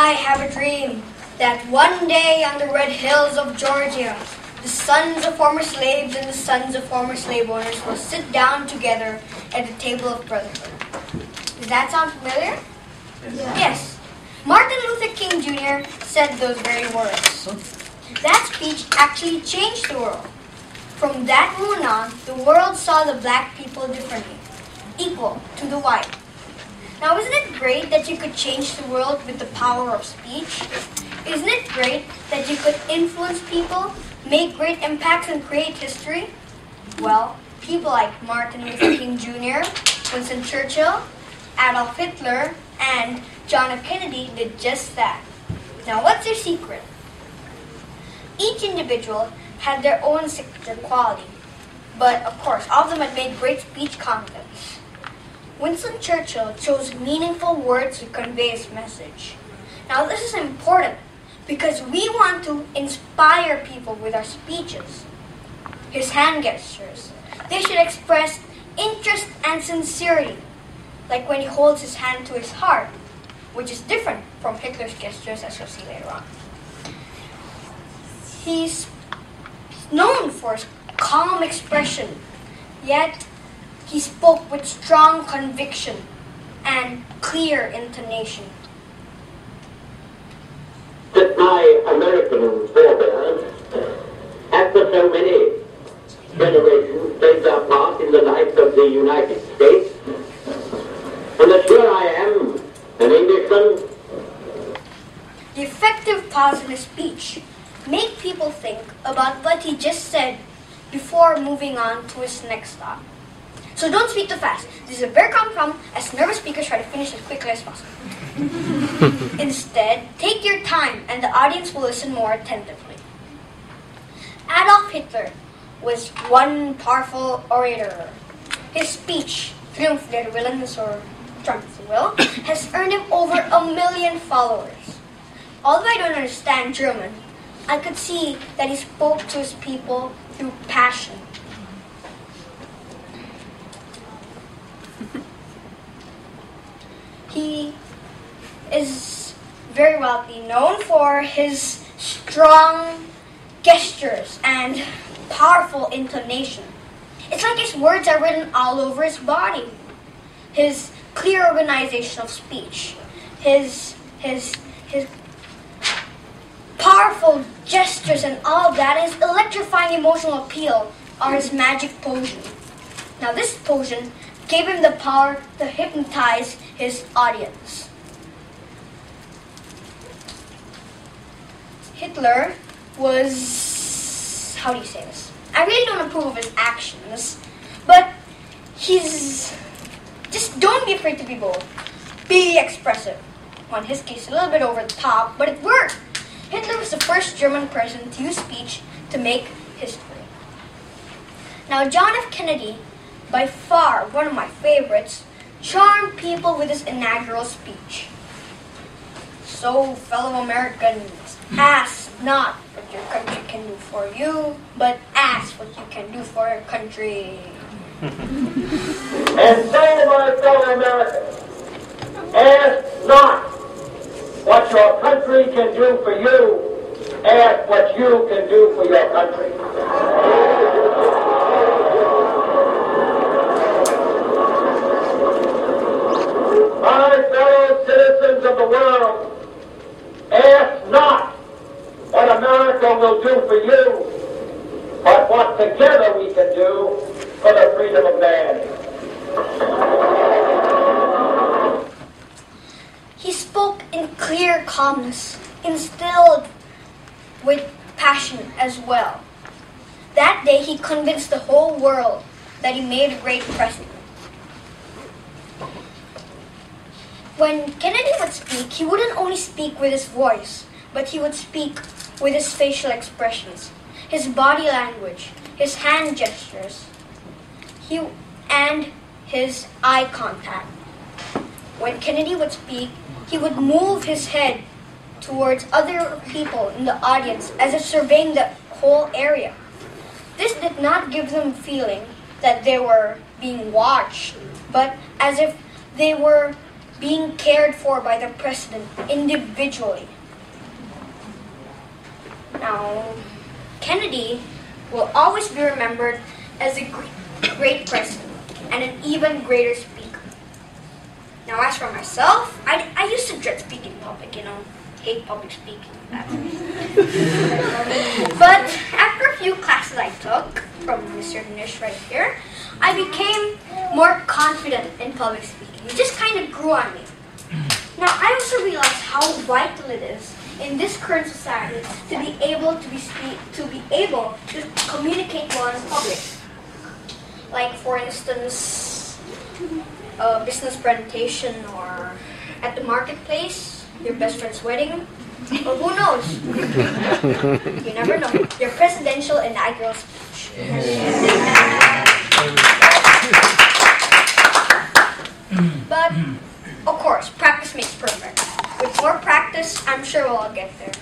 I have a dream that one day on the red hills of Georgia, the sons of former slaves and the sons of former slave owners will sit down together at the table of brotherhood. Does that sound familiar? Yes. Martin Luther King Jr. said those very words. That speech actually changed the world. From that moment on, the world saw the black people differently, equal to the white. Now, isn't it great that you could change the world with the power of speech? Isn't it great that you could influence people, make great impacts, and create history? Well, people like Martin Luther King Jr., Winston Churchill, Adolf Hitler, and John F. Kennedy did just that. Now, what's their secret? Each individual had their own signature quality, but of course, all of them had made great speech contests. Winston Churchill chose meaningful words to convey his message. Now, this is important because we want to inspire people with our speeches. His hand gestures, they should express interest and sincerity, like when he holds his hand to his heart, which is different from Hitler's gestures, as you'll see later on. He's known for his calm expression, yet he spoke with strong conviction and clear intonation. That my American forebears, after so many generations, played their part in the life of the United States, and that here I am, an Englishman. The effective pause in his speech make people think about what he just said before moving on to his next thought. So don't speak too fast. This is a very common problem as nervous speakers try to finish as quickly as possible. Instead, take your time and the audience will listen more attentively. Adolf Hitler was one powerful orator. His speech, Triumph der Willen, or Triumph of the Will, has earned him over 1 million followers. Although I don't understand German, I could see that he spoke to his people through passion. He is very well known for his strong gestures and powerful intonation. It's like his words are written all over his body. His clear organization of speech, his powerful gestures and all of that, his electrifying emotional appeal are his magic potion. Now this potion gave him the power to hypnotize his audience. Hitler was, how do you say this? I really don't approve of his actions, but just don't be afraid to be bold. Be expressive. Well, in his case, a little bit over the top, but it worked. Hitler was the first German president to use speech to make history. Now, John F. Kennedy, by far one of my favorites, charmed people with his inaugural speech. So, fellow Americans, ask not what your country can do for you, but ask what you can do for your country. And so, my fellow Americans, ask not what your country can do for you, ask what you can do for your country. My fellow citizens of the world, ask not what America will do for you, but what together we can do for the freedom of man. He spoke in clear calmness, instilled with passion as well. That day he convinced the whole world that he made a great president. When Kennedy would speak, he wouldn't only speak with his voice, but he would speak with his facial expressions, his body language, his hand gestures, and his eye contact. When Kennedy would speak, he would move his head towards other people in the audience as if surveying the whole area. This did not give them a feeling that they were being watched, but as if they were being cared for by the president individually. Now, Kennedy will always be remembered as a great president and an even greater speaker. Now, as for myself, I used to dread speaking in public, hate public speaking. But after a few classes I took from Mr. Nish right here, I became more confident in public speaking. It just kind of grew on me. Now, I also realized how vital it is in this current society to be able to communicate well in public. Like, for instance, a business presentation, or at the marketplace, your best friend's wedding, or who knows? You never know. Your presidential inaugural speech. But, of course, practice makes perfect. With more practice, I'm sure we'll all get there.